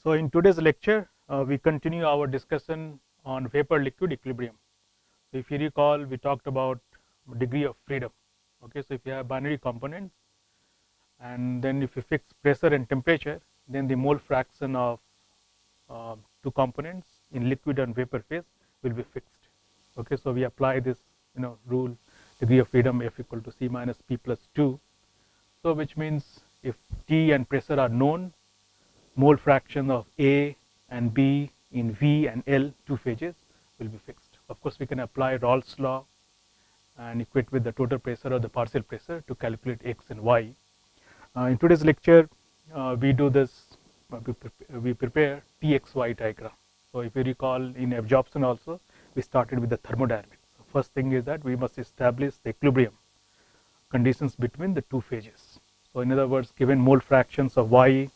So, in today's lecture, we continue our discussion on vapor liquid equilibrium. So, if you recall, we talked about degree of freedom. Okay, so if you have binary components, and then if you fix pressure and temperature, then the mole fraction of two components in liquid and vapor phase will be fixed. Okay, so we apply this rule, degree of freedom F equal to C minus P plus 2. So, which means if T and pressure are known, mole fraction of A and B in V and L two phases will be fixed. Of course, we can apply Rawls law and equate with the total pressure or the partial pressure to calculate X and Y. In today's lecture, we do this, we prepare TXY diagram. So, if you recall, in absorption also, we started with the thermodynamics. So, first thing is that we must establish the equilibrium conditions between the two phases. So, in other words, given mole fractions of Y,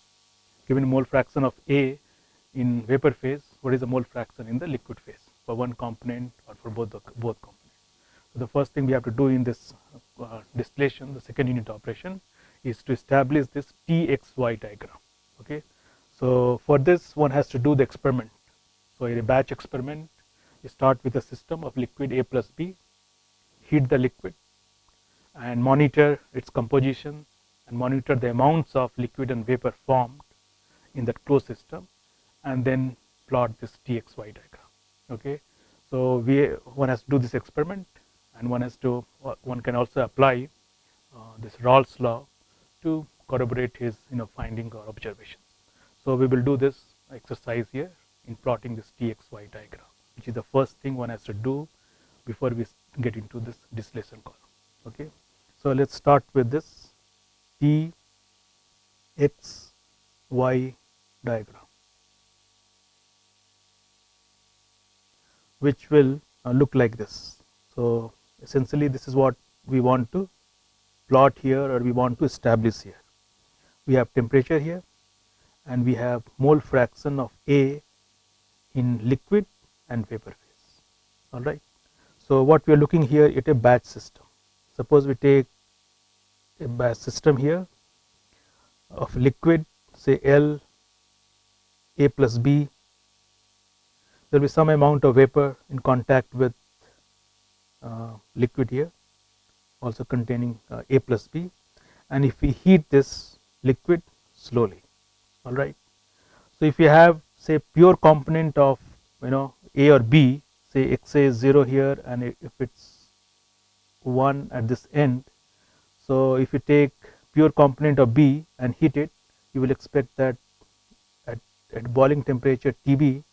given mole fraction of A in vapor phase, what is the mole fraction in the liquid phase for one component or for both components. So, the first thing we have to do in this distillation, the second unit operation, is to establish this TXY diagram. Okay. So, for this one has to do the experiment. So, in a batch experiment, you start with a system of liquid A plus B, heat the liquid and monitor its composition and monitor the amounts of liquid and vapor formed in that closed system, and then plot this TXY diagram. Okay. So, one has to do this experiment, and one can also apply this Rawls law to corroborate his finding or observations. So, we will do this exercise here in plotting this TXY diagram, which is the first thing one has to do before we get into this distillation column. Okay. So, let us start with this TXY diagram, which will look like this. So, essentially this is what we want to plot here, or we want to establish here. We have temperature here and we have mole fraction of A in liquid and vapor phase. All right. So, what we are looking here at a batch system. Suppose we take a batch system here of liquid, say L A plus B. There will be some amount of vapor in contact with liquid here, also containing A plus B, and if we heat this liquid slowly. All right. So, if you have say pure component of A or B, say Xa is 0 here, and if it's 1 at this end. So, if you take pure component of B and heat it, you will expect that at boiling temperature Tb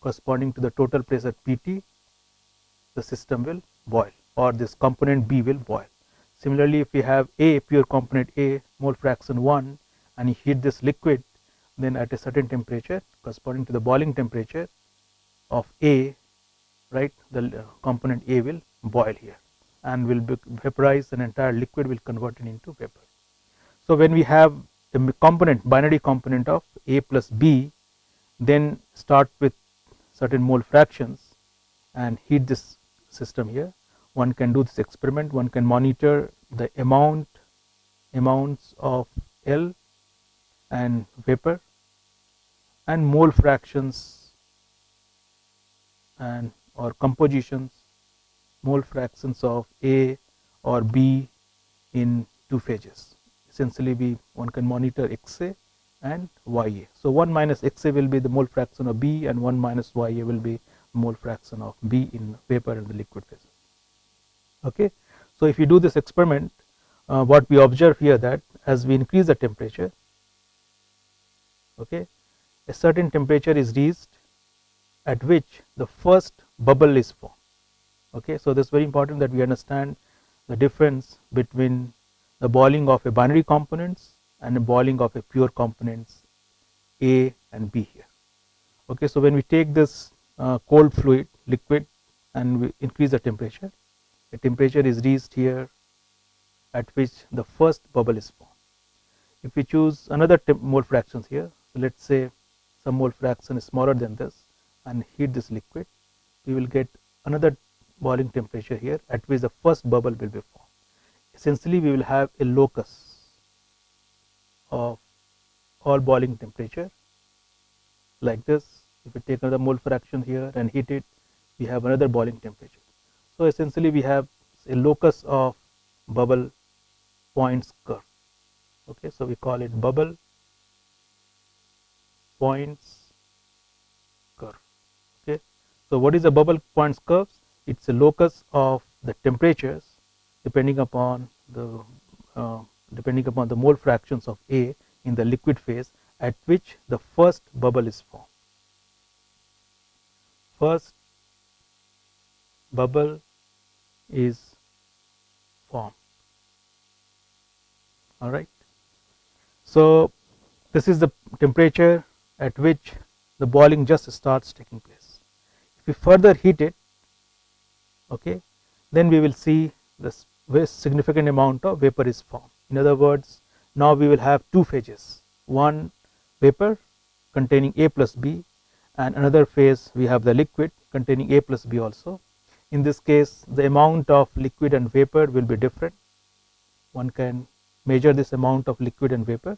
corresponding to the total pressure Pt, the system will boil, or this component B will boil. Similarly, if we have A, pure component A, mole fraction 1, and you heat this liquid, then at a certain temperature corresponding to the boiling temperature of A, right, the component A will boil here and will vaporize, an entire liquid will convert it into vapor. So, when we have the component, binary component of A plus B, then start with certain mole fractions and heat this system here. One can do this experiment, one can monitor the amounts of L and vapor and mole fractions and or compositions, mole fractions of A or B in two phases. Essentially, one can monitor Xa and Ya. So, 1 minus Xa will be the mole fraction of B, and 1 minus Ya will be mole fraction of B in vapor and the liquid phases. Okay. So, if you do this experiment, what we observe here, that as we increase the temperature, okay, a certain temperature is reached at which the first bubble is formed. Okay. So, this is very important that we understand the difference between the boiling of a binary components and the boiling of a pure components A and B here. Okay. So, when we take this cold fluid liquid and we increase the temperature, the temperature is reached here at which the first bubble is formed. If we choose another mole fractions here, so let us say some mole fraction is smaller than this, and heat this liquid, we will get another boiling temperature here at which the first bubble will be formed. Essentially, we will have a locus of all boiling temperature like this. If we take another mole fraction here and heat it, we have another boiling temperature. So essentially we have a locus of bubble points curve. Okay, so we call it bubble points curve. Okay, so what is a bubble points curve? It's a locus of the temperatures depending upon the mole fractions of A in the liquid phase at which the first bubble is formed. First bubble is formed. All right. So this is the temperature at which the boiling just starts taking place. If we further heat it, okay, then we will see this very significant amount of vapor is formed. In other words, now we will have two phases, one vapor containing A plus B, and another phase we have the liquid containing A plus B also. In this case, the amount of liquid and vapor will be different. One can measure this amount of liquid and vapor.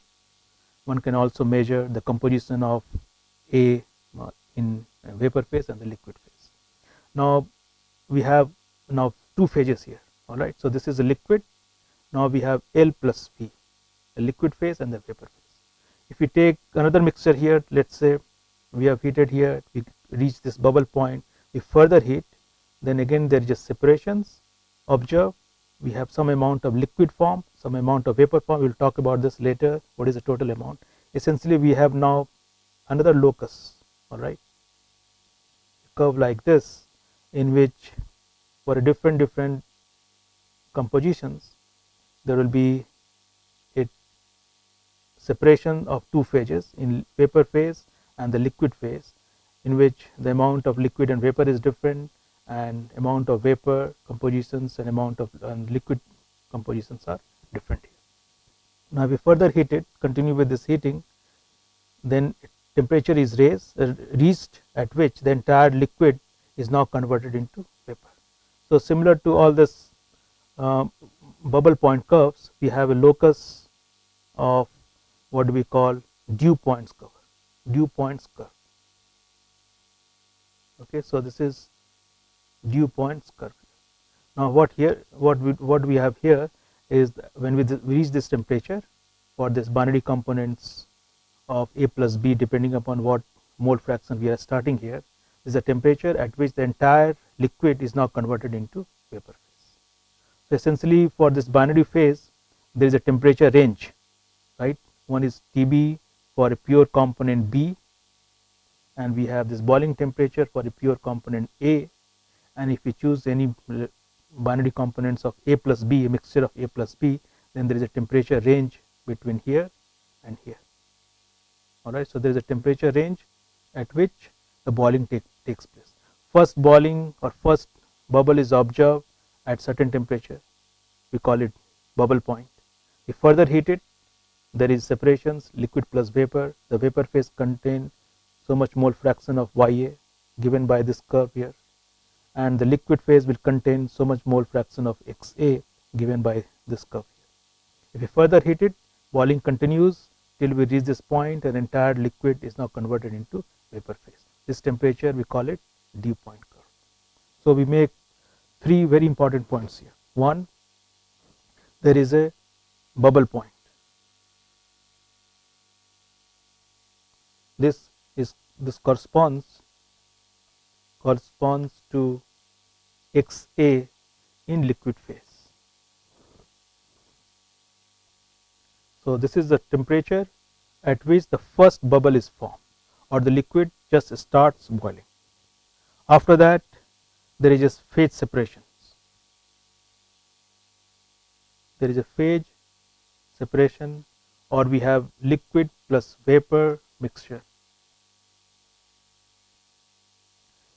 One can also measure the composition of A in vapor phase and the liquid phase. Now we have now two phases here. All right. So this is a liquid. Now we have L plus V, the liquid phase and the vapor phase. If we take another mixture here, let's say we have heated here, we reach this bubble point, we further heat, then again there is just separations. Observe, we have some amount of liquid form, some amount of vapor form. We will talk about this later. What is the total amount? Essentially, we have now another locus. All right, a curve like this, in which for different compositions there will be a separation of two phases in vapor phase and the liquid phase, in which the amount of liquid and vapor is different, and amount of vapor compositions and amount of liquid compositions are different here. Now we further heat it, continue with this heating, then temperature is reached at which the entire liquid is now converted into vapor. So similar to all this bubble point curves, we have a locus of what we call dew points curve. Dew points curve. Okay, so this is dew points curve. Now what we have here is when we reach this temperature for this binary components of A plus B, depending upon what mole fraction we are starting here, is the temperature at which the entire liquid is now converted into vapor phase. So essentially for this binary phase there is a temperature range, right? One is TB for a pure component B, and we have this boiling temperature for a pure component A, and if we choose any binary components of A plus B, a mixture of A plus B, then there is a temperature range between here and here. All right, so there is a temperature range at which the boiling takes place. First boiling or first bubble is observed at certain temperature, we call it bubble point. We further heat it, there is separations, liquid plus vapor. The vapor phase contain so much mole fraction of Ya given by this curve here, and the liquid phase will contain so much mole fraction of Xa given by this curve here. If we further heat it, boiling continues till we reach this point, and entire liquid is now converted into vapor phase. This temperature we call it dew point curve. So we make three very important points here. One, there is a bubble point. This corresponds to Xa in liquid phase. So this is the temperature at which the first bubble is formed, or the liquid just starts boiling. After that there is just phase separations. There is a phase separation, or we have liquid plus vapor mixture,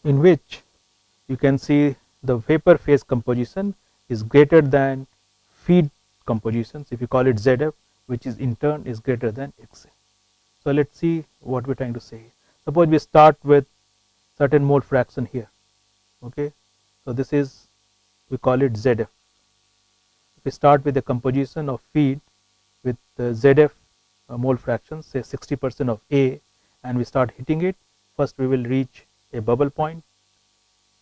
in which you can see the vapor phase composition is greater than feed compositions, if you call it ZF, which is in turn is greater than Xa. So let's see what we're trying to say. Suppose we start with certain mole fraction here. Okay, so this is, we call it ZF. If we start with the composition of feed with ZF mole fractions, say 60% of A and we start heating it, first we will reach a bubble point.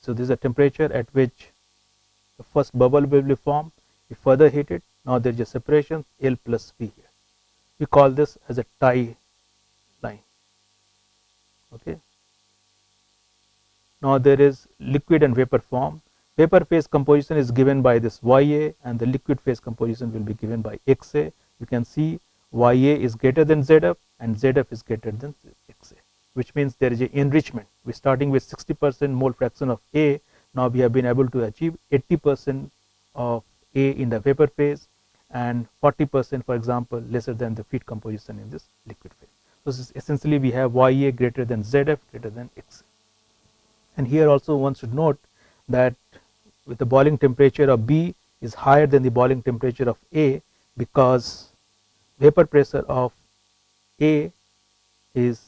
So this is a temperature at which the first bubble will be formed. We further heat it. Now there is a separation L plus V here. We call this as a tie line. Okay. Now there is liquid and vapor form. Vapor phase composition is given by this Ya, and the liquid phase composition will be given by Xa. You can see Ya is greater than Zf and Zf is greater than Xa, which means there is a enrichment. We are starting with 60% mole fraction of A. Now we have been able to achieve 80% of A in the vapor phase and 40%, for example, lesser than the feed composition in this liquid phase. So this is essentially we have Ya greater than Zf greater than Xa. And here also one should note that with the boiling temperature of B is higher than the boiling temperature of A, because vapor pressure of A is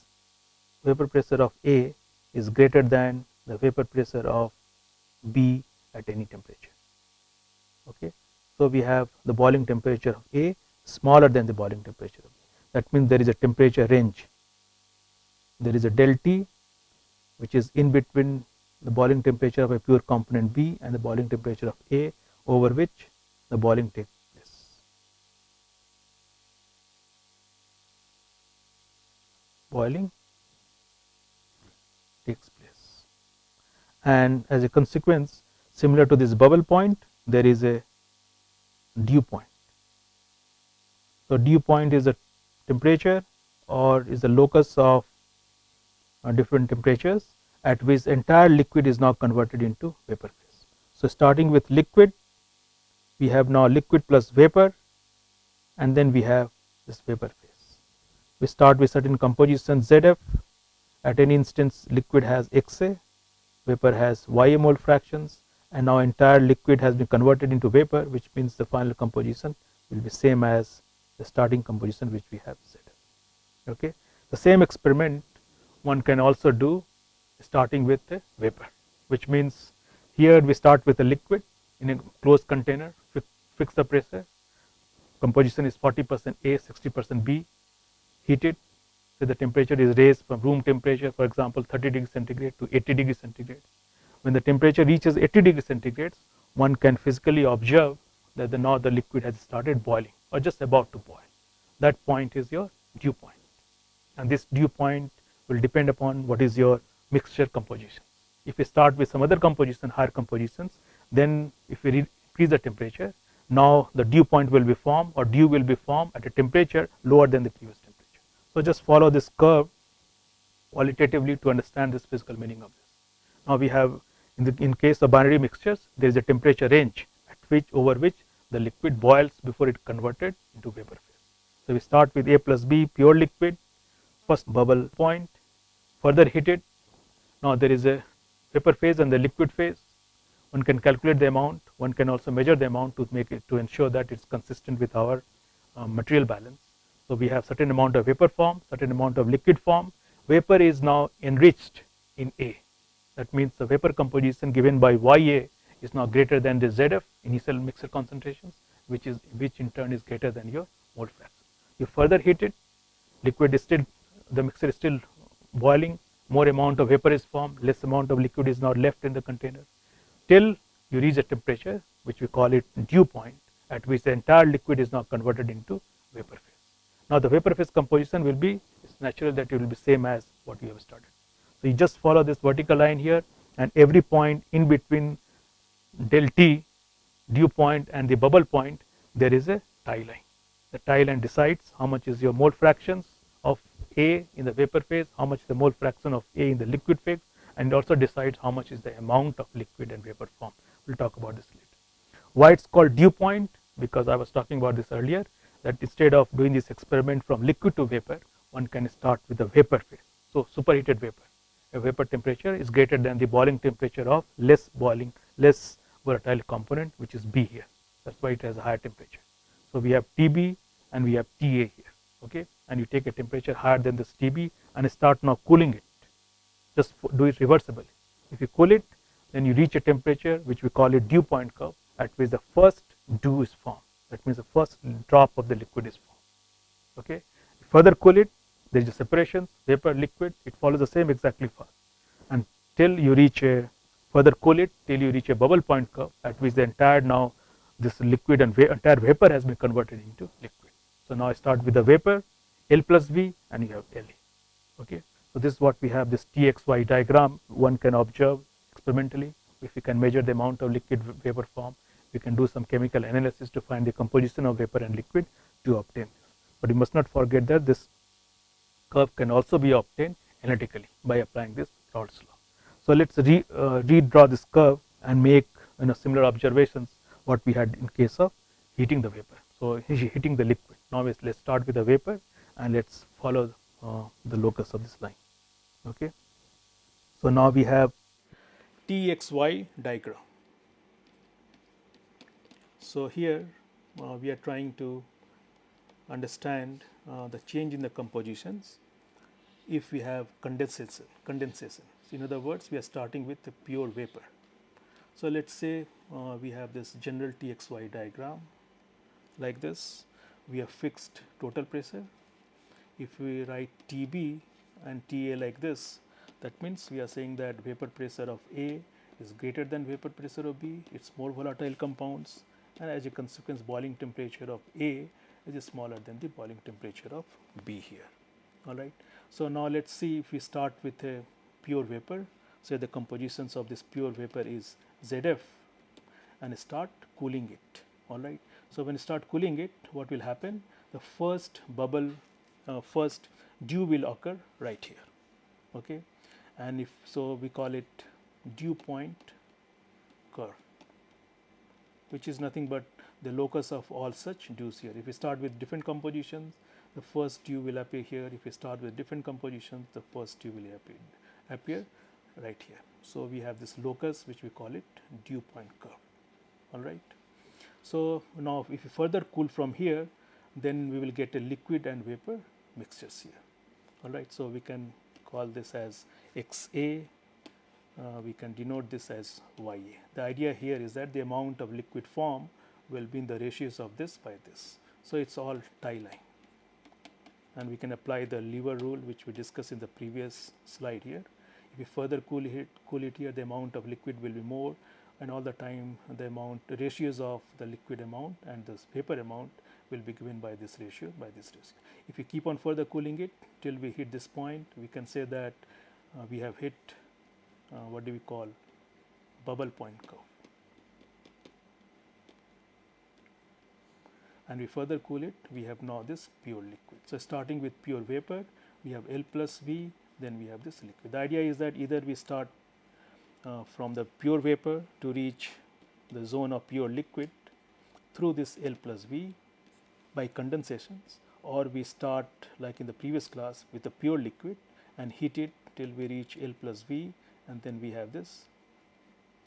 greater than the vapor pressure of B at any temperature. Okay. So we have the boiling temperature of A smaller than the boiling temperature of B. That means there is a temperature range. There is a del T which is in between the boiling temperature of a pure component B and the boiling temperature of A, over which the boiling takes place. Boiling takes place, and as a consequence, similar to this bubble point, there is a dew point. So dew point is a temperature or is the locus of different temperatures at which entire liquid is now converted into vapor phase. So starting with liquid, we have now liquid plus vapor, and then we have this vapor phase. We start with certain composition Zf. At any instance, liquid has Xa, vapor has Ya mole fractions, and now entire liquid has been converted into vapor, which means the final composition will be same as the starting composition which we have Zf. Okay. The same experiment one can also do starting with a vapor, which means here we start with a liquid in a closed container, fix the pressure, composition is 40% A, 60% B, heat it. So the temperature is raised from room temperature, for example 30 degrees centigrade to 80 degrees centigrade. When the temperature reaches 80 degrees centigrade, one can physically observe that now the liquid has started boiling or just about to boil. That point is your dew point, and this dew point will depend upon what is your mixture composition. If we start with some other composition, higher compositions, then if we increase the temperature, now the dew point will be formed, or dew will be formed at a temperature lower than the previous temperature. So just follow this curve qualitatively to understand this physical meaning of this. Now we have in case of binary mixtures, there is a temperature range at which over which the liquid boils before it converted into vapor phase. So we start with A plus B pure liquid, first bubble point, further heated. Now there is a vapor phase and the liquid phase. One can calculate the amount, one can also measure the amount to make it, to ensure that it's consistent with our material balance. So we have certain amount of vapor form, certain amount of liquid form. Vapor is now enriched in A. That means the vapor composition given by Ya is now greater than the Zf initial mixture concentrations, which in turn is greater than your mole fraction. You further heat it, liquid is still, the mixture is still boiling, more amount of vapor is formed, less amount of liquid is now left in the container, till you reach a temperature which we call it dew point, at which the entire liquid is now converted into vapor phase. Now the vapor phase composition will be, it's natural that it will be same as what we have started. So you just follow this vertical line here, and every point in between del T, dew point and the bubble point, there is a tie line. The tie line decides how much is your mole fractions of A in the vapor phase, how much is the mole fraction of A in the liquid phase, and also decides how much is the amount of liquid and vapor form. We'll talk about this later. Why it's called dew point? Because I was talking about this earlier, that instead of doing this experiment from liquid to vapor, one can start with the vapor phase. So superheated vapor. A vapor temperature is greater than the boiling temperature of less volatile component, which is B here. That's why it has a higher temperature. So we have TB and we have TA here. Okay, and you take a temperature higher than this TB and start now cooling it. Just do it reversibly. If you cool it, then you reach a temperature which we call it dew point curve, at which the first dew is formed. That means the first drop of the liquid is formed. Okay, further cool it, there is a separation, vapor, liquid, it follows the same exactly path until you reach a further cool it till you reach a bubble point curve at which the entire now this liquid and entire vapor has been converted into liquid. So now I start with the vapor, L plus V, and you have LE. Okay, so this is what we have, this TXY diagram one can observe experimentally. If you can measure the amount of liquid vapor form, we can do some chemical analysis to find the composition of vapor and liquid to obtain this. But you must not forget that this curve can also be obtained analytically by applying this Raoult's law. So let's redraw this curve and make similar observations what we had in case of heating the vapor. So heating the liquid. Now let's start with the vapor and let's follow the locus of this line. Okay. So now we have TXY diagram. So here we are trying to understand the change in the compositions if we have condensation. In other words, we are starting with the pure vapor. So let's say we have this general TXY diagram like this. We have fixed total pressure. If we write TB and TA like this, that means we are saying that vapor pressure of A is greater than vapor pressure of B. It's more volatile compounds, and as a consequence, boiling temperature of A is smaller than the boiling temperature of B here. All right. So now let's see if we start with a pure vapor. Say the compositions of this pure vapor is ZF, and start cooling it. All right. So when you start cooling it, what will happen? The first bubble, first dew will occur right here. Okay, and if so, we call it dew point curve, which is nothing but the locus of all such dews here. If we start with different compositions, the first dew will appear here. If we start with different compositions, the first dew will appear right here. So we have this locus, which we call it dew point curve. All right. So now if we further cool from here, then we will get a liquid and vapor mixtures here. All right. So we can call this as XA. We can denote this as YA. The idea here is that the amount of liquid form will be in the ratios of this by this. So it's all tie line, and we can apply the lever rule, which we discussed in the previous slide here. If we further cool it here, the amount of liquid will be more, and all the time the ratios of the liquid amount and this vapor amount will be given by this ratio, If we keep on further cooling it till we hit this point, we can say that we have hit what do we call bubble point curve, and we further cool it, we have now this pure liquid. So starting with pure vapor, we have L plus V, then we have this liquid. The idea is that either we start from the pure vapor to reach the zone of pure liquid through this L plus V by condensations, or we start like in the previous class with the pure liquid and heat it till we reach L plus V, and then we have this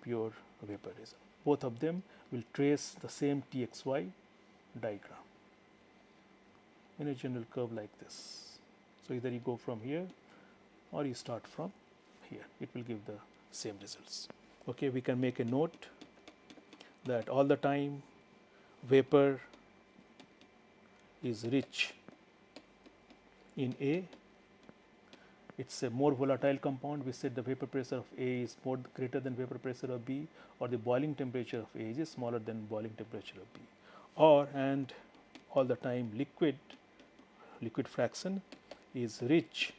pure vaporism. Both of them will trace the same TXY diagram in a general curve like this. So either you go from here or you start from here, it will give the same results. Okay, we can make a note that all the time vapor is rich in A. It's a more volatile compound. We said the vapor pressure of A is greater than vapor pressure of B, or the boiling temperature of A is smaller than boiling temperature of B. And all the time liquid fraction is rich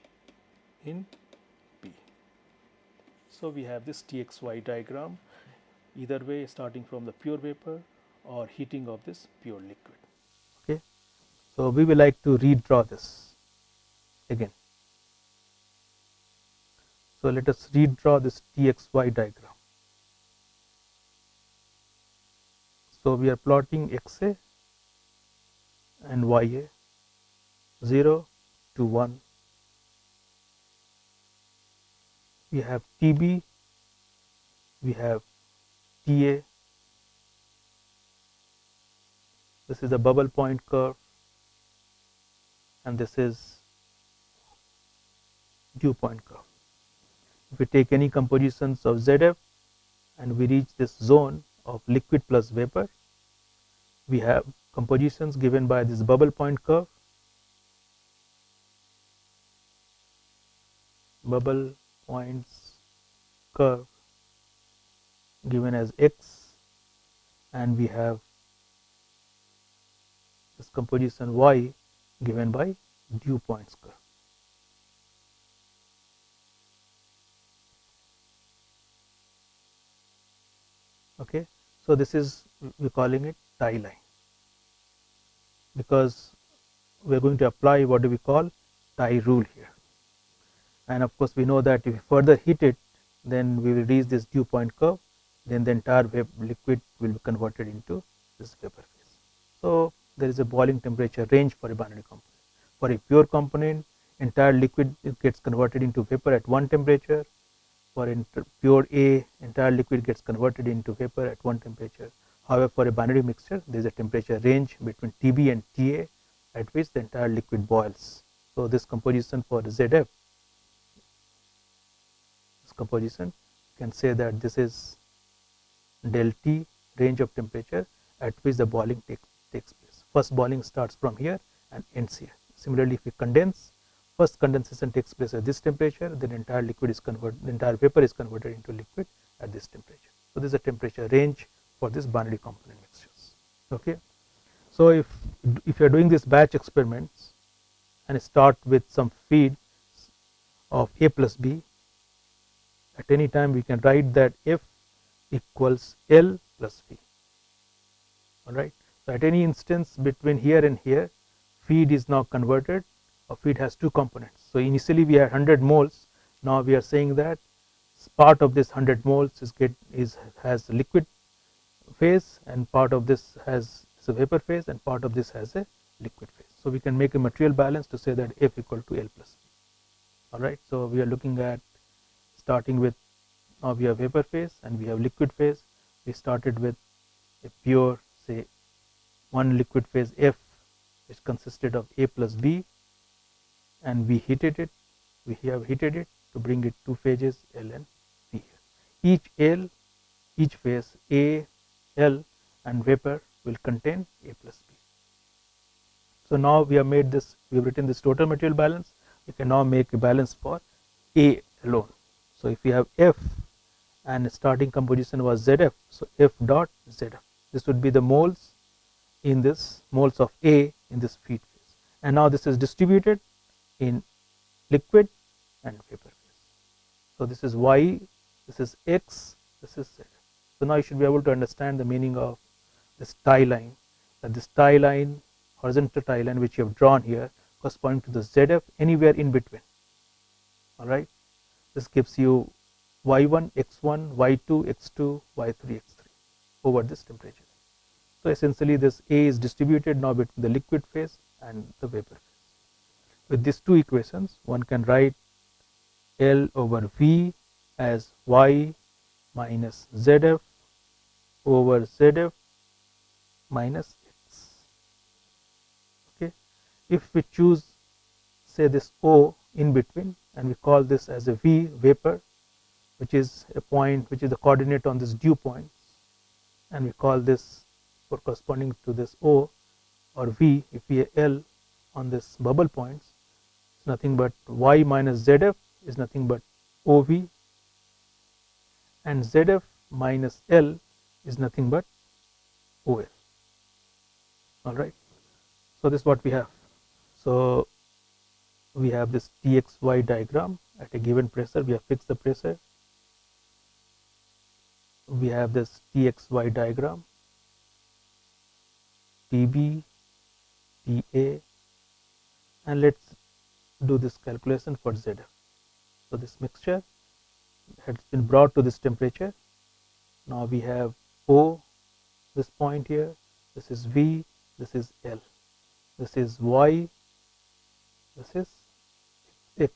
in B. So we have this TXY diagram, either way starting from the pure vapor or heating of this pure liquid. Okay. So we will like to redraw this again. So let us redraw this TXY diagram. So we are plotting XA and YA, 0 to 1. We have TB, we have TA. This is the bubble point curve, and this is dew point curve. If we take any compositions of ZF and we reach this zone of liquid plus vapor, we have compositions given by this bubble point curve bubble points curve given as x, and we have this composition y given by dew points curve. Okay, so this is, we are calling it tie line, because we are going to apply what do we call tie rule here. And of course we know that if we further heat it, then we will reach this dew point curve, then the entire liquid will be converted into this vapor phase. So there is a boiling temperature range for a binary component. For a pure component, entire liquid gets converted into vapor at one temperature. For pure A, entire liquid gets converted into vapor at one temperature. However, for a binary mixture, there is a temperature range between TB and TA at which the entire liquid boils. So this composition for ZF, this composition, you can say that this is del T range of temperature at which the boiling takes place. First boiling starts from here and ends here. Similarly, if we condense, first condensation takes place at this temperature, then entire liquid is converted, the entire vapor is converted into liquid at this temperature. So this is a temperature range for this binary component mixtures. Okay, so if you are doing this batch experiments and start with some feed of A plus B, at any time we can write that F equals L plus V. All right. So at any instance between here and here, feed is now converted, or feed has two components. So initially we had 100 moles. Now we are saying that part of this 100 moles has a liquid phase, and part of this has a vapor phase, and part of this has a liquid phase. So we can make a material balance to say that F equal to L plus V. All right. So we are looking at starting with, now we have vapor phase and we have liquid phase. We started with a pure, say, one liquid phase F, which consisted of A plus B, and we heated it. We have heated it to bring it two phases L and V here. Each phase A, L and vapor will contain A plus B. So now we have made this, we have written this total material balance. We can now make a balance for A alone. So if we have F and starting composition was ZF, so F dot ZF. This would be the moles in this, moles of A in this feed phase. And now this is distributed in liquid and vapor phase. So this is Y, this is X, this is Z. So now you should be able to understand the meaning of this tie line, that this tie line, horizontal tie line which you have drawn here, corresponding to the ZF anywhere in between. All right. This gives you Y1, X1, Y2, X2, Y3, X3 over this temperature. So essentially this A is distributed now between the liquid phase and the vapor phase. With these two equations, one can write L over V as Y minus ZF over ZF minus X. Okay. If we choose, say, this O in between, and we call this as a V, vapor, which is a point which is the coordinate on this dew points, and we call this for corresponding to this O or V, if we L on this bubble points, it's nothing but Y minus ZF is nothing but OV, and ZF minus L is nothing but OL. All right. So this is what we have. So we have this TXY diagram. At a given pressure, we have fixed the pressure. We have this TXY diagram, TB, TA, and let's do this calculation for ZF. So this mixture has been brought to this temperature. Now we have O, this point here, this is V, this is L, this is Y, this is X.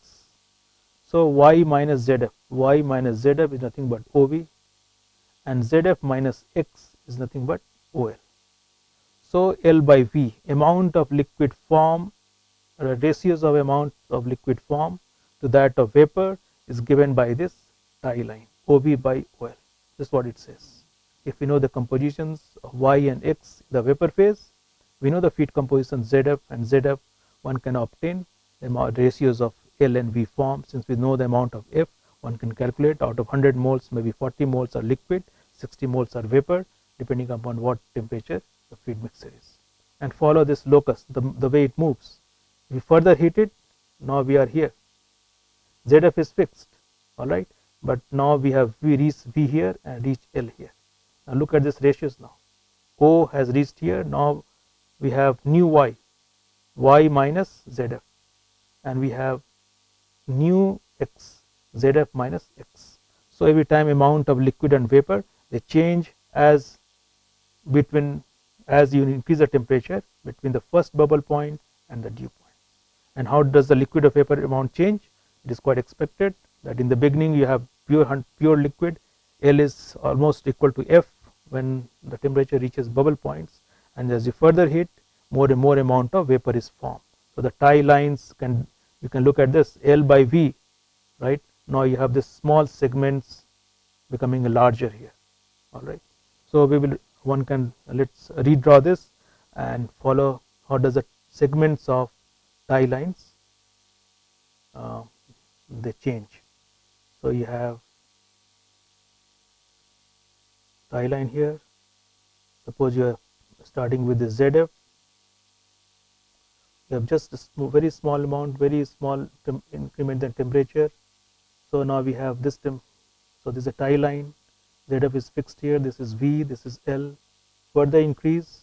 So Y minus ZF is nothing but OV, and ZF minus X is nothing but OL. So L by V, amount of liquid form, ratios of amount of liquid form to that of vapor is given by this tie line, OV by OL. This is what it says. If we know the compositions of Y and X, the vapor phase, we know the feed composition ZF and ZF, one can obtain the ratios of L and V form. Since we know the amount of F, one can calculate out of 100 moles, maybe 40 moles are liquid, 60 moles are vapor, depending upon what temperature the feed mixture is. And follow this locus, the way it moves. If we further heat it, now we are here. ZF is fixed, all right, but now we reach V here and reach L here. Now look at this ratios now. O has reached here. Now we have new Y minus ZF, and we have new X, ZF minus X. So every time amount of liquid and vapor, they change as you increase the temperature between the first bubble point and the dew point. And how does the liquid or vapor amount change? It is quite expected that in the beginning you have pure liquid. L is almost equal to F when the temperature reaches bubble points, and as you further heat, more and more amount of vapor is formed. So the tie lines you can look at this L by V, right? Now you have this small segments becoming larger here, all right. So let's redraw this and follow how does the segments of tie lines they change. So you have tie line here. Suppose you are starting with the ZF. You have just a very small amount, very small increment in temperature. So now we have this so this is a tie line. ZF is fixed here. This is V. This is L. Further increase.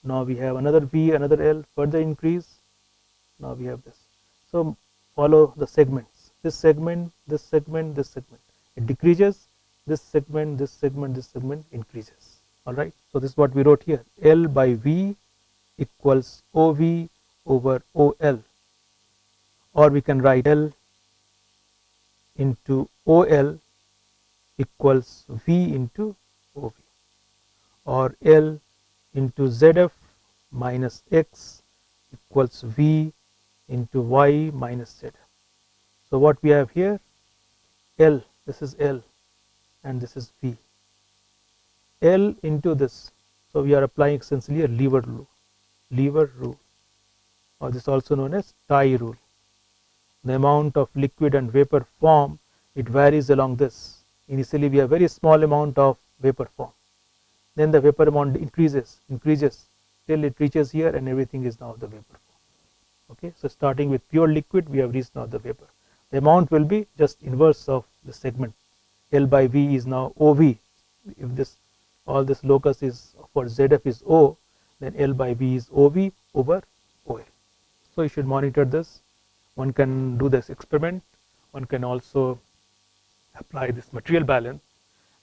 Now we have another V, another L. Further increase. Now we have this. So follow the segments. This segment, this segment, this segment. It decreases. This segment, this segment, this segment increases. All right. So this is what we wrote here. L by V equals OV over OL, or we can write L into OL equals V into OV, or L into ZF minus X equals V into Y minus ZF. So what we have here, L, this is L and this is V. L into this, so we are applying essentially a lever rule, or this is also known as tie rule. The amount of liquid and vapor form, it varies along this. Initially we have very small amount of vapor form, then the vapor amount increases till it reaches here and everything is now the vapor form. Okay, so starting with pure liquid, we have reached now the vapor. The amount will be just inverse of the segment. L by V is now OV. If all this locus is for ZF is O, then L by V is OV over OL. So you should monitor this. One can do this experiment. One can also apply this material balance,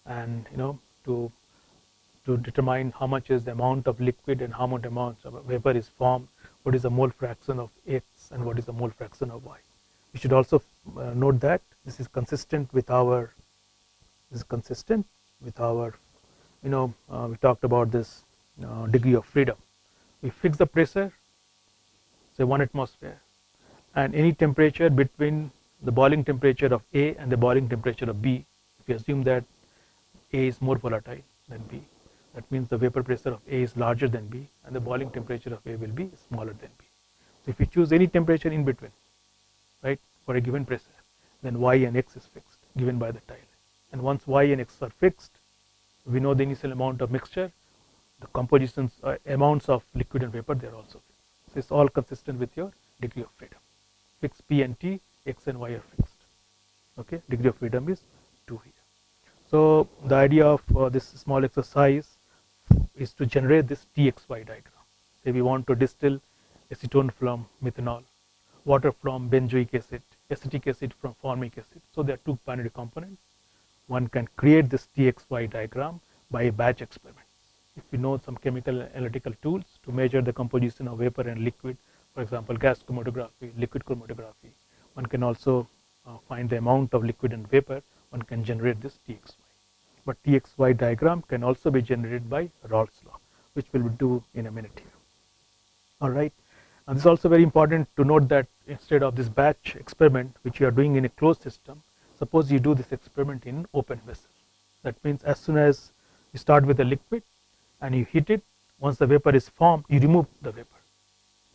and to determine how much is the amount of liquid and how much amount of vapor is formed, what is the mole fraction of X and what is the mole fraction of Y. We should also note that this is consistent with our we talked about this degree of freedom. We fix the pressure, say 1 atmosphere, and any temperature between the boiling temperature of A and the boiling temperature of B. If we assume that A is more volatile than B, that means the vapor pressure of A is larger than B and the boiling temperature of A will be smaller than B. So if we choose any temperature in between, right, for a given pressure, then Y and X is fixed, given by the tie line. And once Y and X are fixed, we know the initial amount of mixture, the compositions, amounts of liquid and vapor, they are also fixed. So it's all consistent with your degree of freedom. Fixed P and T, X and Y are fixed. Okay, degree of freedom is 2 here. So the idea of this small exercise is to generate this TXY diagram. Say we want to distill acetone from methanol, water from benzoic acid, acetic acid from formic acid. So there are 2 binary components. One can create this TXY diagram by a batch experiment. If we know some chemical analytical tools to measure the composition of vapor and liquid, for example gas chromatography, liquid chromatography, one can also find the amount of liquid and vapor, one can generate this TXY. But TXY diagram can also be generated by Raoult's law, which we will do in a minute here. Alright, and this is also very important to note that instead of this batch experiment which you are doing in a closed system, suppose you do this experiment in open vessel. That means as soon as you start with a liquid and you heat it, once the vapor is formed, you remove the vapor.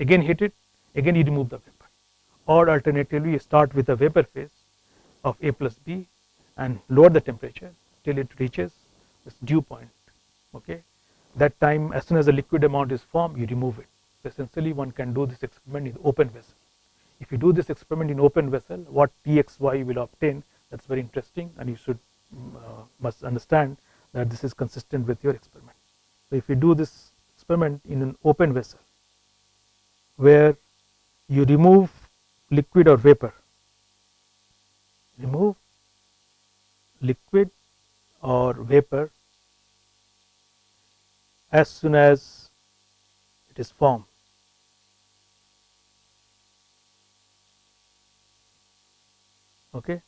Again heat it, again you remove the vapor. or alternatively you start with a vapor phase of A plus B and lower the temperature till it reaches this dew point. Okay, that time as soon as the liquid amount is formed, you remove it. So essentially one can do this experiment in open vessel. If you do this experiment in open vessel, what Txy will obtain, that's very interesting, and you should must understand that this is consistent with your experiment. So if you do this experiment in an open vessel where you remove liquid or vapor, remove liquid or vapor as soon as it is formed. Okay,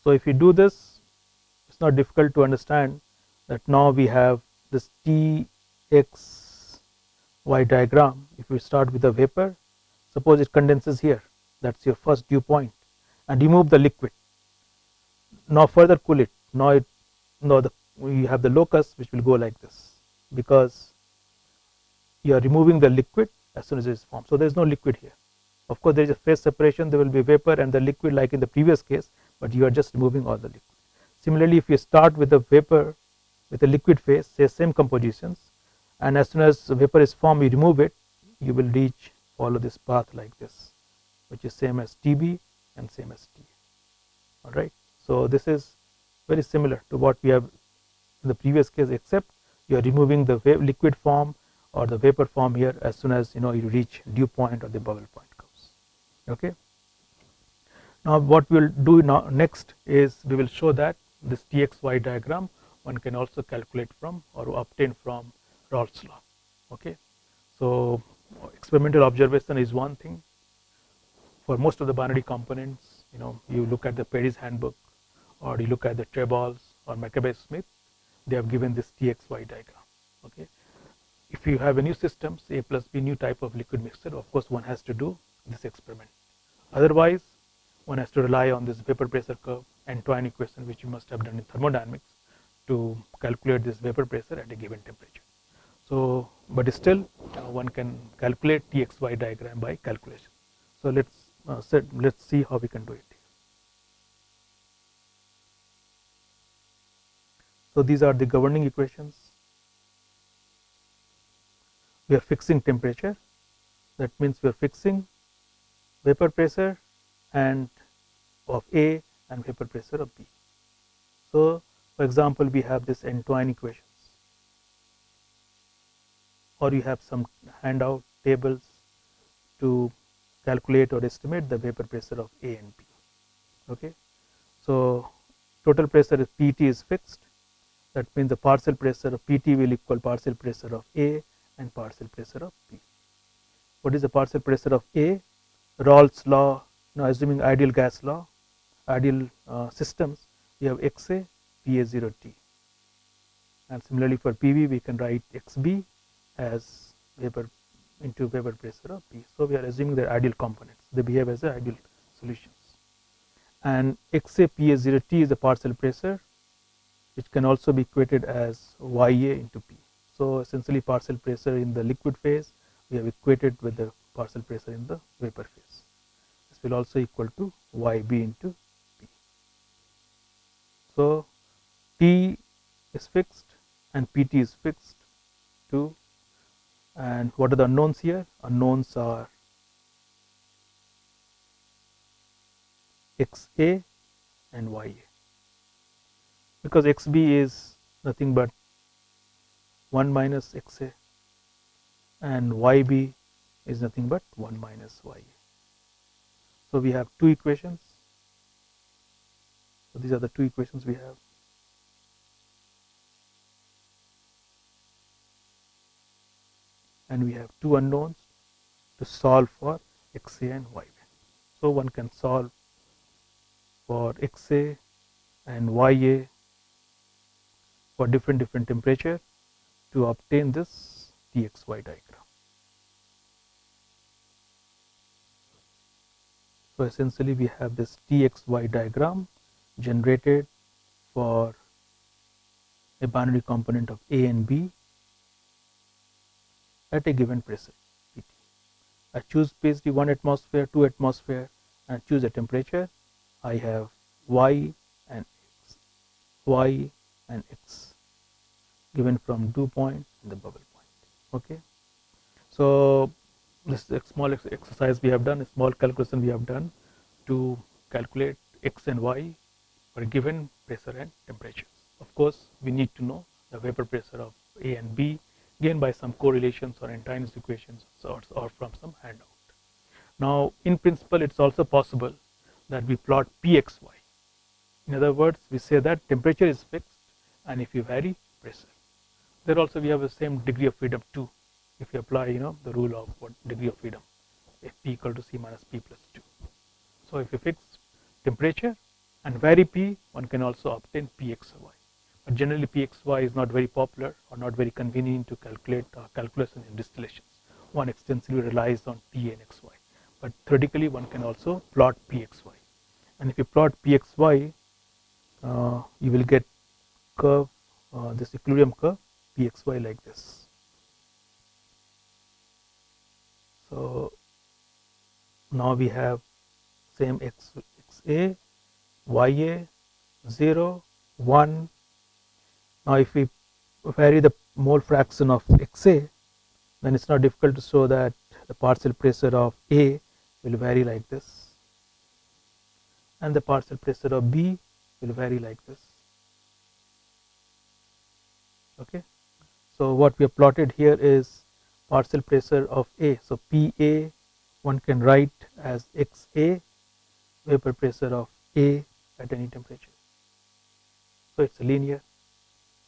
so if you do this, it's not difficult to understand that now we have this Txy diagram. If we start with a vapor, suppose it condenses here, that's your first dew point, and remove the liquid. Now further cool it. Now we have the locus which will go like this, because you are removing the liquid as soon as it is formed. So there is no liquid here. Of course, there is a phase separation, there will be vapor and the liquid like in the previous case, but you are just removing all the liquid. Similarly, if you start with a vapor with a liquid phase, say same compositions, and as soon as the vapor is formed, you remove it, you will follow this path like this, which is same as Tb and same as T. Alright, so this is very similar to what we have in the previous case, except you are removing the liquid form or the vapor form here as soon as you reach dew point or the bubble point comes. Okay. Now what we will do now next is we will show that this Txy diagram one can also calculate from or obtain from Raoult's law. Okay. So experimental observation is one thing. For most of the binary components, you look at the Perry's handbook, or you look at the Treball's or Maccabe-Smith, they have given this Txy diagram. Okay. If you have a new system, say A plus B, new type of liquid mixture, of course one has to do this experiment. Otherwise, one has to rely on this vapor pressure curve and Antoine equation, which you must have done in thermodynamics, to calculate this vapor pressure at a given temperature. So, but still one can calculate Txy diagram by calculation. So let's see how we can do it. So these are the governing equations. We are fixing temperature. That means we are fixing vapor pressure and of A and vapor pressure of B. So for example, we have this Antoine equations, or you have some handout tables to calculate or estimate the vapor pressure of A and B. Okay. So total pressure is PT is fixed. That means the partial pressure of PT will equal partial pressure of A and partial pressure of B. What is the partial pressure of A? Raoult's law, now assuming ideal gas law, ideal systems, we have XA, PA0T. And similarly for PV, we can write XB as vapor into vapor pressure of B. So we are assuming they are ideal components, they behave as ideal solutions. And XA PA0T is the partial pressure, which can also be equated as YA into P. So essentially partial pressure in the liquid phase we have equated with the partial pressure in the vapor phase. This will also equal to YB into P. So T is fixed and PT is fixed too. And what are the unknowns here? Unknowns are XA and YA, because XB is nothing but 1 minus XA and YB is nothing but 1 minus YA. So we have two equations. So these are the two equations we have. And we have two unknowns to solve for XA and YA. So one can solve for XA and YA for different temperature to obtain this Txy diagram. So essentially we have this Txy diagram generated for a binary component of A and B at a given pressure PT. I choose basically 1 atmosphere, 2 atmosphere, and choose a temperature, I have y and x, y and x given from dew point and the bubble point. Okay. So this is a small exercise we have done, a small calculation we have done to calculate x and y for a given pressure and temperature. Of course, we need to know the vapor pressure of A and B, again by some correlations or Einstein's equations or from some handout. Now, in principle, it's also possible that we plot Pxy. In other words, we say that temperature is fixed, and if you vary, pressure. There also we have the same degree of freedom too. If you apply, the rule of what degree of freedom, if P equal to C minus P plus 2. So if you fix temperature and vary P, one can also obtain Pxy. But generally Pxy is not very popular or not very convenient to calculate calculation in distillations. One extensively relies on Ta and Xy. But theoretically one can also plot Pxy. And if you plot Pxy, you will get curve, this equilibrium curve Pxy like this. So now we have same xa, ya, 0, 1. Now if we vary the mole fraction of xa, then it's not difficult to show that the partial pressure of A will vary like this, and the partial pressure of B will vary like this. Okay. So what we have plotted here is partial pressure of A. So PA one can write as XA, vapor pressure of A at any temperature. So it's linear.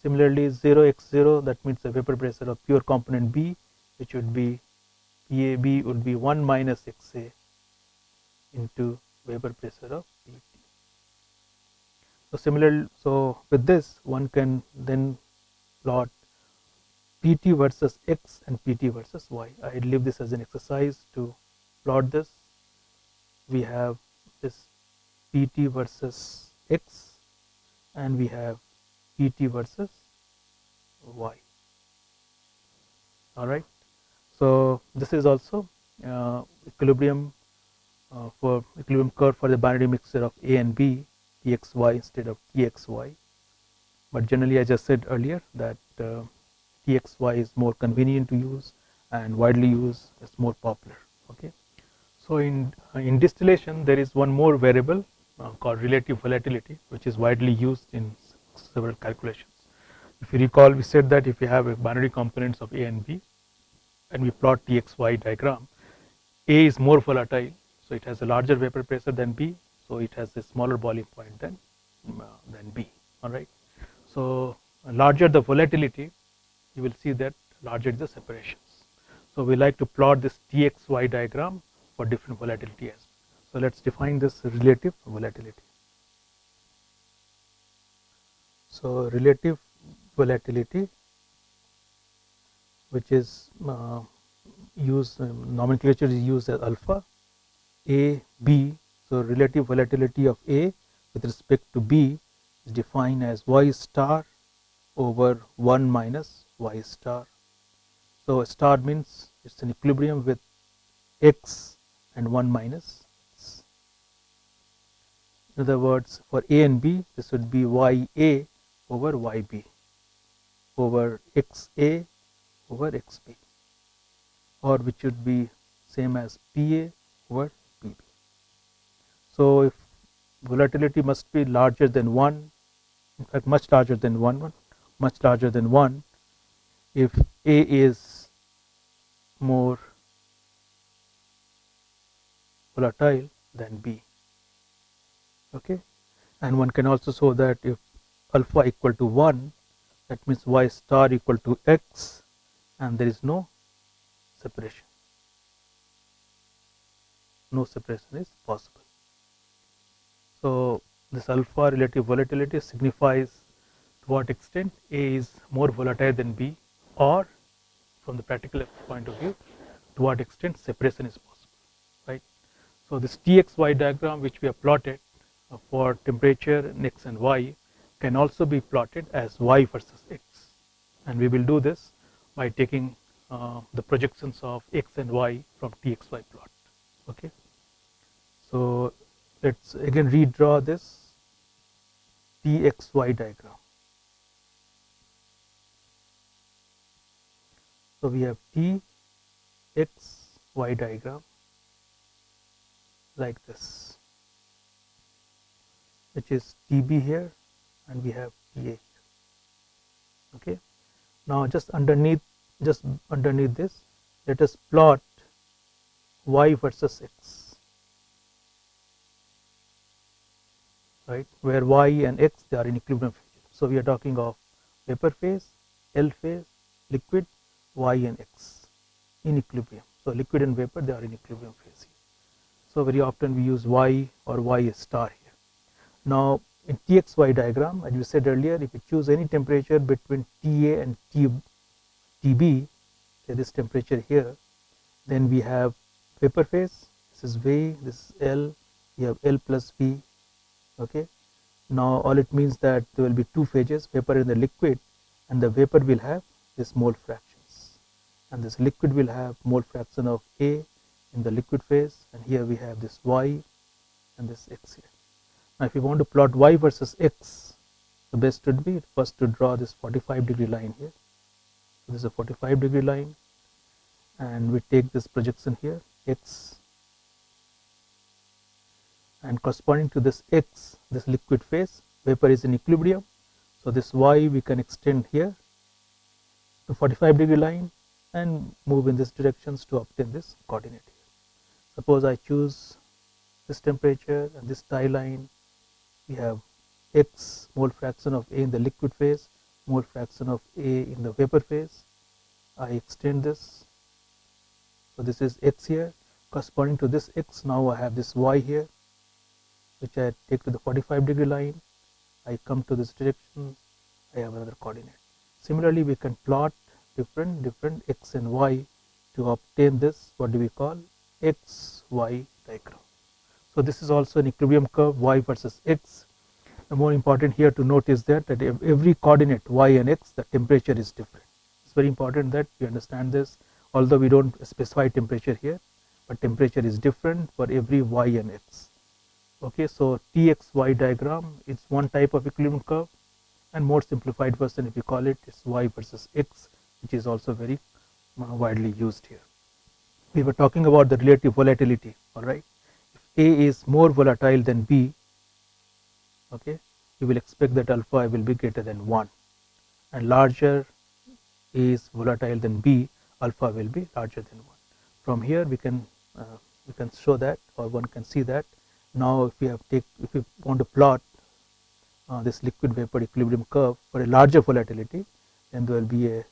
Similarly, 0x0, that means the vapor pressure of pure component B, which would be PAB would be 1 minus XA into vapor pressure of PT. So similarly, so with this one can then plot PT versus X and PT versus Y. I leave this as an exercise to plot this. We have this PT versus X and we have PT versus Y. All right. So this is also equilibrium for equilibrium curve for the binary mixture of A and B, Pxy instead of Txy. But generally, I just said earlier that Txy is more convenient to use and widely used, it's more popular. Okay. So in distillation, there is one more variable called relative volatility, which is widely used in several calculations. If you recall, we said that if you have a binary components of A and B, and we plot Txy diagram, A is more volatile, so it has a larger vapor pressure than B, so it has a smaller boiling point than B. All right. So larger the volatility, you will see that larger the separations. So we like to plot this Txy diagram for different volatility as well. So let's define this relative volatility. So relative volatility, which is used, nomenclature is used as alpha, A, B. So relative volatility of A with respect to B is defined as Y star over 1 minus Y star. So a star means it's an equilibrium with X and 1 minus X. In other words, for A and B, this would be YA over YB over XA over XB, or which would be same as PA over PB. So if volatility must be larger than 1, in fact much larger than 1, much larger than 1, if A is more volatile than B. Okay, and one can also show that if alpha equal to 1, that means Y star equal to X, and there is no separation. No separation is possible. So this alpha relative volatility signifies to what extent A is more volatile than B, or from the practical point of view, to what extent separation is possible, right? So this Txy diagram which we have plotted for temperature in X and Y can also be plotted as Y versus X, and we will do this by taking the projections of X and Y from Txy plot. Okay. So let's again redraw this Txy diagram. So we have Txy diagram like this, which is TB here and we have TA here. Okay. Now just underneath this, let us plot y versus x, right, where y and x, they are in equilibrium phase. So we are talking of vapor phase, L phase, liquid, y and x in equilibrium. So liquid and vapor, they are in equilibrium phase here. So very often we use y or y star here. Now in Txy diagram, as we said earlier, if you choose any temperature between TA and TB, say this temperature here, then we have vapor phase, this is V, this is L, you have L plus V. Okay. Now all it means that there will be two phases, vapor and the liquid, and the vapor will have this mole fractions, and this liquid will have mole fraction of A in the liquid phase, and here we have this Y and this X here. Now if you want to plot Y versus X, the best would be first to draw this 45-degree line here. So this is a 45-degree line, and we take this projection here, X, and corresponding to this X, this liquid phase, vapor is in equilibrium. So this Y we can extend here to 45-degree line and move in this directions to obtain this coordinate here. Suppose I choose this temperature and this tie line, we have X mole fraction of A in the liquid phase, mole fraction of A in the vapor phase. I extend this, so this is X here, corresponding to this X, now I have this Y here, which I take to the 45-degree line, I come to this direction, I have another coordinate. Similarly, we can plot different X and Y to obtain this, what do we call, XY diagram. So this is also an equilibrium curve, Y versus X. The more important here to note is that every coordinate Y and X, the temperature is different. It's very important that we understand this, although we don't specify temperature here, but temperature is different for every Y and X. Okay, so Txy diagram is one type of equilibrium curve, and more simplified version, if you call it, is Y versus X, which is also very widely used here. We were talking about the relative volatility. All right, if A is more volatile than B, okay, you will expect that alpha will be greater than 1, and larger A is volatile than B, alpha will be larger than 1. From here we can show that, or one can see that. Now if we want to plot this liquid vapor equilibrium curve for a larger volatility, then there will be a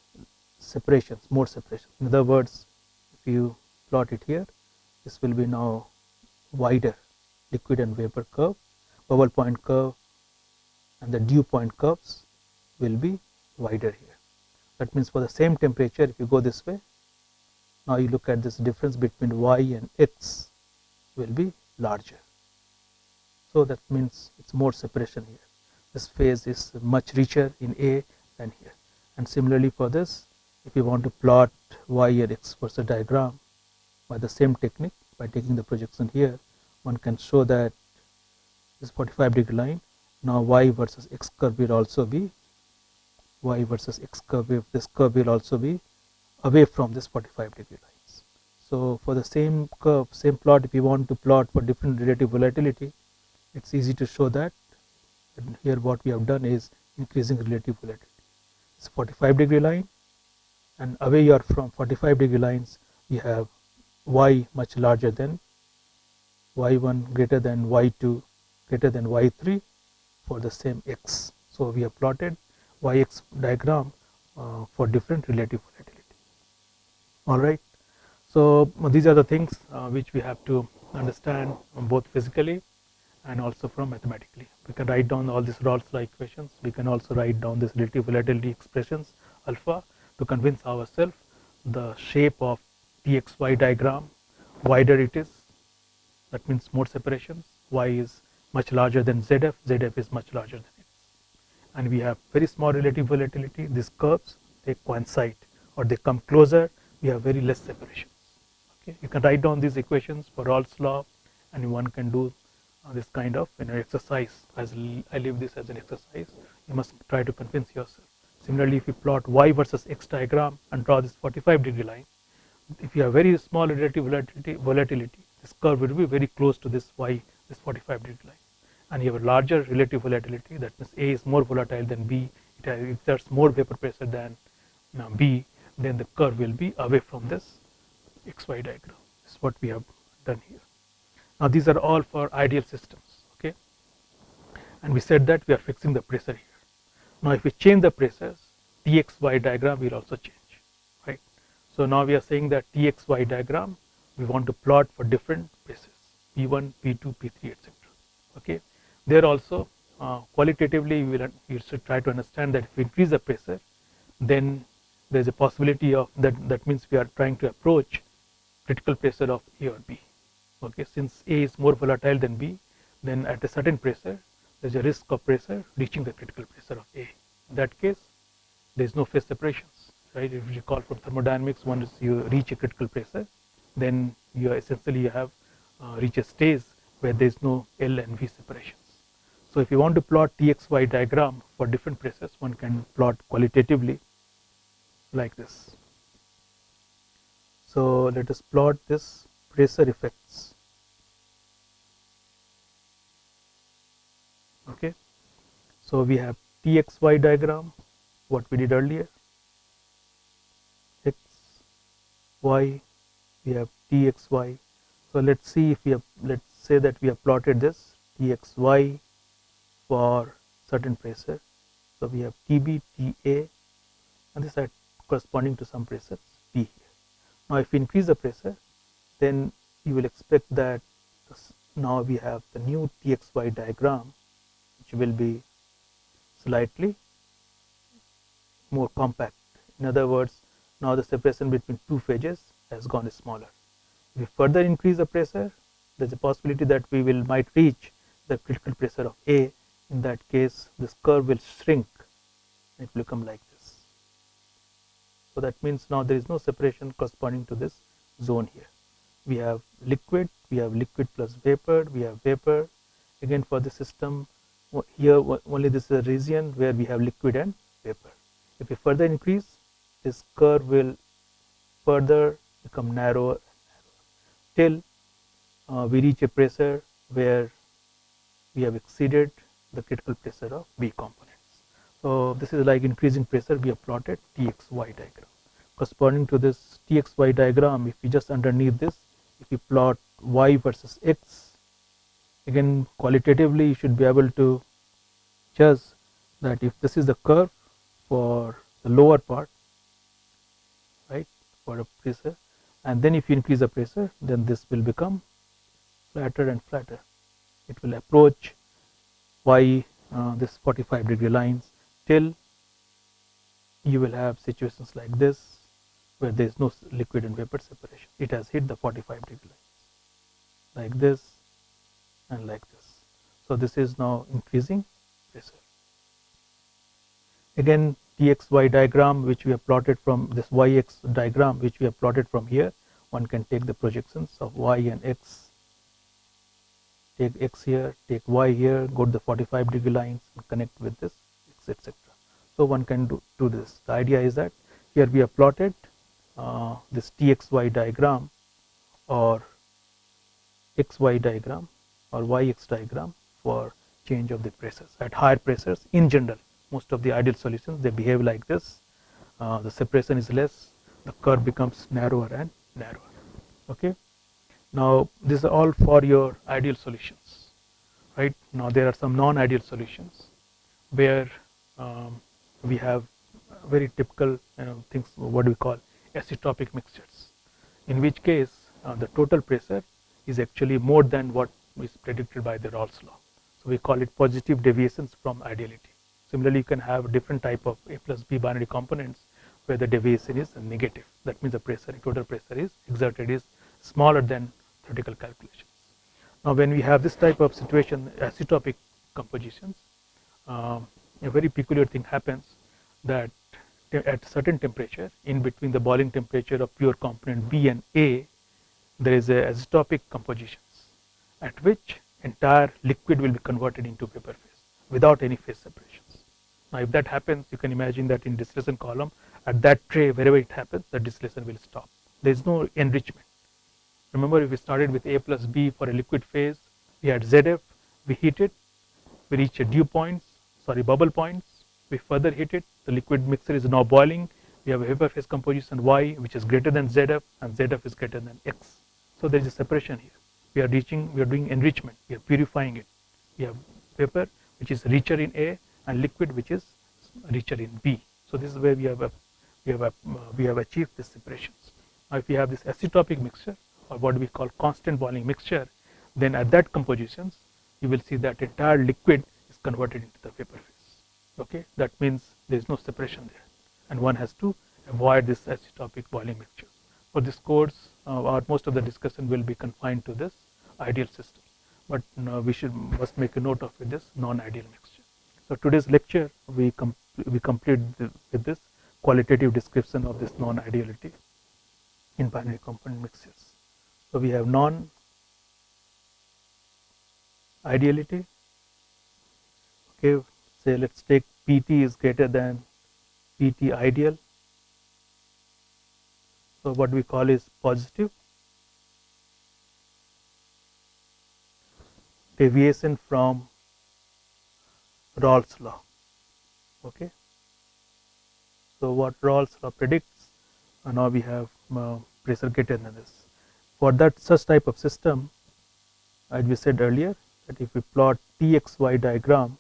separations, more separation. In other words, if you plot it here, this will be now wider liquid and vapor curve, bubble point curve and the dew point curves will be wider here. That means for the same temperature, if you go this way, now you look at this difference between Y and X will be larger. So that means it's more separation here. This phase is much richer in A than here. And similarly for this, if you want to plot Y and X versus diagram by the same technique, by taking the projection here, one can show that this 45-degree line, now Y versus X curve will also be, Y versus X curve, this curve will also be away from this 45-degree lines. So for the same curve, same plot, if you want to plot for different relative volatility, it's easy to show that. And here what we have done is increasing relative volatility. It's 45-degree line, and away you are from 45-degree lines, we have Y much larger than Y1 greater than Y2 greater than Y3 for the same X. So we have plotted YX diagram for different relative volatility. All right. So these are the things which we have to understand both physically and also from mathematically. We can write down all these Rolle's law equations. We can also write down this relative volatility expressions alpha to convince ourselves the shape of Txy diagram. Wider it is, that means more separations. Y is much larger than ZF. ZF is much larger than X. And we have very small relative volatility. These curves, they coincide or they come closer. We have very less separations. Okay, you can write down these equations for Rolle's law and one can do this kind of exercise. As I leave this as an exercise, you must try to convince yourself. Similarly, if you plot y versus x diagram and draw this 45-degree line, if you have very small relative volatility, this curve will be very close to this y, this 45-degree line. And you have a larger relative volatility, that means A is more volatile than B, it exerts more vapor pressure than B, then the curve will be away from this XY diagram. This is what we have done here. Now these are all for ideal systems, okay? And we said that we are fixing the pressure here. Now if we change the pressures, Txy diagram will also change, right? So now we are saying that Txy diagram we want to plot for different pressures, P1, P2, P3, etc. Okay, there also qualitatively you should try to understand that if we increase the pressure, then there is a possibility of that means we are trying to approach critical pressure of A or B. Okay, since A is more volatile than B, then at a certain pressure there is a risk of pressure reaching the critical pressure of A. In that case, there is no phase separations, right? If you recall from thermodynamics, once you reach a critical pressure, then you essentially have reach a stage where there is no L and V separations. So if you want to plot Txy diagram for different pressures, one can plot qualitatively like this. So let us plot this pressure effects. Okay, so we have Txy diagram, what we did earlier, x, y, we have Txy. So let's see if we have, let's say that we have plotted this Txy for certain pressure. So we have Tb, Ta, and this are corresponding to some pressures P here. Now if we increase the pressure, then you will expect that now we have the new Txy diagram, which will be slightly more compact. In other words, now the separation between two phases has gone smaller. If we further increase the pressure, there is a possibility that we might reach the critical pressure of A. In that case, this curve will shrink, it will become like this. So that means now there is no separation corresponding to this zone here. We have liquid plus vapor, we have vapor. Again, for the system here, only this is a region where we have liquid and vapor. If we further increase, this curve will further become narrower till we reach a pressure where we have exceeded the critical pressure of B components. So this is like increasing pressure. We have plotted Txy diagram. Corresponding to this Txy diagram, if we just underneath this, if we plot y versus x, again qualitatively you should be able to judge that if this is the curve for the lower part, right, for a pressure, and then if you increase the pressure, then this will become flatter and flatter. It will approach y this 45-degree lines till you will have situations like this where there is no liquid and vapor separation. It has hit the 45-degree lines like this and like this. So this is now increasing pressure. Again, Txy diagram which we have plotted from this Yx diagram which we have plotted from here, one can take the projections of y and x, take x here, take y here, go to the 45-degree lines and connect with this x, etc. So one can do this. The idea is that here we have plotted this Txy diagram or xy diagram or yx diagram for change of the pressures. At higher pressures, in general, most of the ideal solutions, they behave like this. The separation is less, the curve becomes narrower and narrower. Okay. Now these are all for your ideal solutions, right? Now there are some non-ideal solutions where we have very typical things, what we call azeotropic mixtures, in which case the total pressure is actually more than what is predicted by the Rawls law. So we call it positive deviations from ideality. Similarly, you can have different type of A plus B binary components where the deviation is negative. That means the pressure, total pressure is exerted is smaller than theoretical calculations. Now when we have this type of situation, azeotropic compositions, a very peculiar thing happens that at certain temperature, in between the boiling temperature of pure component B and A, there is a azeotropic compositions, at which entire liquid will be converted into vapor phase without any phase separations. Now if that happens, you can imagine that in distillation column, at that tray, wherever it happens, the distillation will stop. There is no enrichment. Remember, if we started with A plus B for a liquid phase, we had ZF, we heat it, we reach a dew points, sorry, bubble points, we further heat it, the liquid mixture is now boiling, we have a vapor phase composition Y, which is greater than ZF, and ZF is greater than X. So there is a separation here. We are doing enrichment, we are purifying it. We have vapor which is richer in A and liquid which is richer in B. So this is where we have achieved these separations. Now if we have this azeotropic mixture, or what we call constant boiling mixture, then at that compositions you will see that entire liquid is converted into the vapor phase. Okay, that means there is no separation there, and one has to avoid this azeotropic boiling mixture. For this course, most of the discussion will be confined to this ideal system, but we must make a note of this non-ideal mixture. So today's lecture we complete with this qualitative description of this non-ideality in binary component mixtures. So we have non-ideality. Okay, say let's take PT is greater than PT ideal. So what we call is positive deviation from Rawls law. Okay. So what Rawls law predicts, now we have pressure greater than this. For that such type of system, as we said earlier, that if we plot TXY diagram,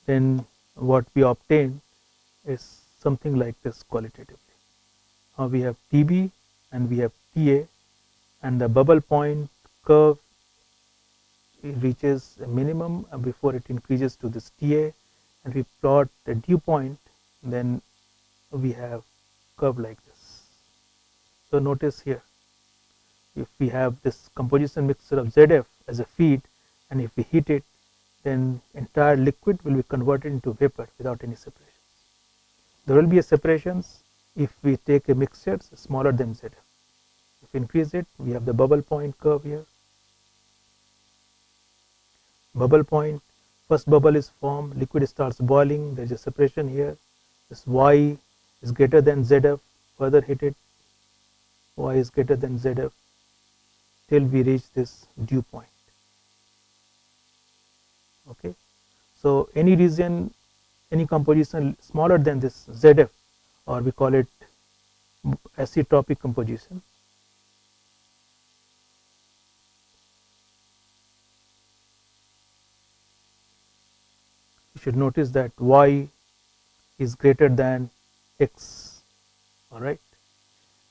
then what we obtain is something like this qualitatively. Now we have TB and we have TA, and the bubble point curve, it reaches a minimum before it increases to this TA, and we plot the dew point, then we have curve like this. So notice here, if we have this composition mixture of ZF as a feed, and if we heat it, then entire liquid will be converted into vapor without any separations. There will be a separations if we take a mixture smaller than ZF. If we increase it, we have the bubble point curve here. Bubble point, first bubble is formed, liquid starts boiling, there is a separation here. This Y is greater than ZF, further heated, Y is greater than ZF till we reach this dew point. Okay, so any region, any composition smaller than this ZF, or we call it azeotropic composition, you should notice that Y is greater than X. All right,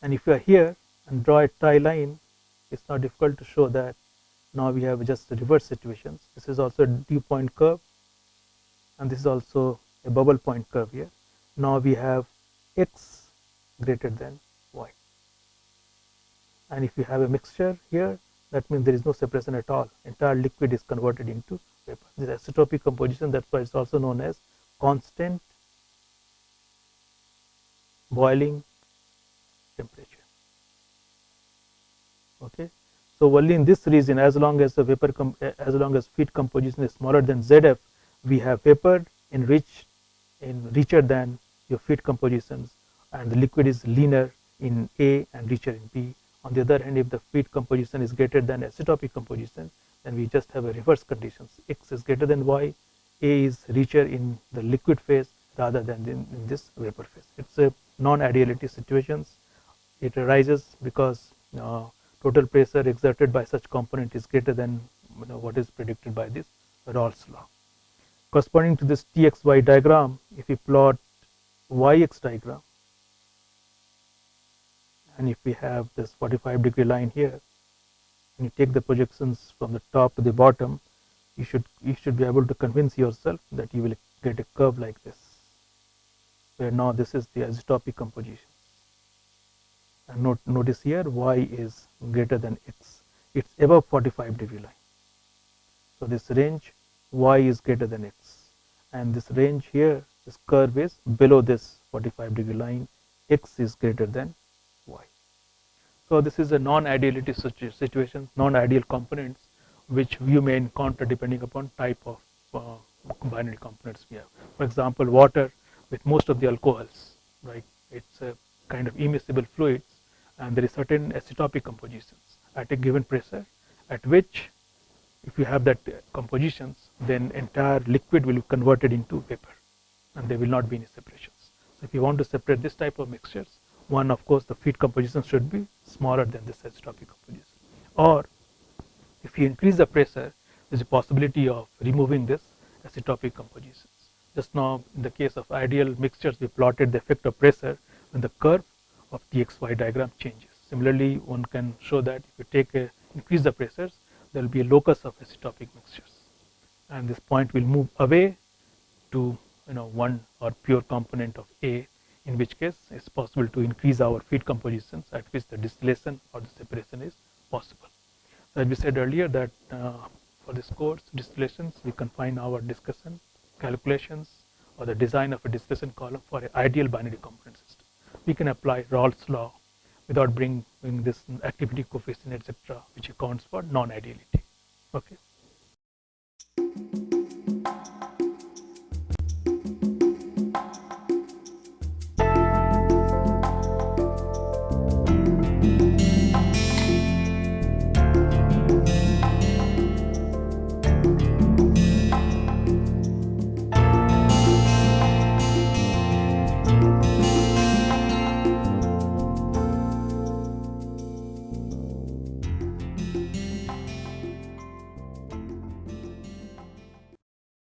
and if you are here and draw a tie line, it's not difficult to show that now we have just the reverse situations. This is also a dew point curve, and this is also a bubble point curve here. Now we have X greater than Y, and if you have a mixture here, that means there is no separation at all. Entire liquid is converted into vapor. This is azeotropic composition, that's why it's also known as constant boiling temperature. Okay, so only in this region, as long as the feed composition is smaller than ZF, we have vapor enriched in richer than your feed compositions, and the liquid is leaner in A and richer in B. On the other hand, if the feed composition is greater than azeotropic composition, then we just have a reverse conditions. X is greater than Y, A is richer in the liquid phase rather than in this vapor phase. It's a non-ideality situations. It arises because total pressure exerted by such component is greater than what is predicted by this Rawls law. Corresponding to this TXY diagram, if we plot YX diagram, and if we have this 45-degree line here, and you take the projections from the top to the bottom, you should be able to convince yourself that you will get a curve like this, where now this is the azeotropic composition. And notice here Y is greater than X, it's above 45-degree line. So this range Y is greater than X, and this range here, this curve is below this 45-degree line, X is greater than Y. So this is a non-ideality situation, non-ideal components which you may encounter depending upon type of binary components we have. For example, water with most of the alcohols, right? It's a kind of immiscible fluids, and there is certain azeotropic compositions at a given pressure, at which if you have that compositions, then entire liquid will be converted into vapor, and there will not be any separations. So if you want to separate this type of mixtures, one, of course, the feed composition should be smaller than this azeotropic composition, or if you increase the pressure, there is a possibility of removing this azeotropic compositions. Just now, in the case of ideal mixtures, we plotted the effect of pressure when the curve of TXY diagram changes. Similarly, one can show that if you increase the pressures, there will be a locus of azeotropic mixtures, and this point will move away to one or pure component of A, in which case it's possible to increase our feed compositions at which the distillation or the separation is possible. So as we said earlier that for this course distillations, we confine our discussion, calculations, or the design of a distillation column for an ideal binary component system. We can apply Raoult's law without bringing this activity coefficient, etc., which accounts for non-ideality. Okay.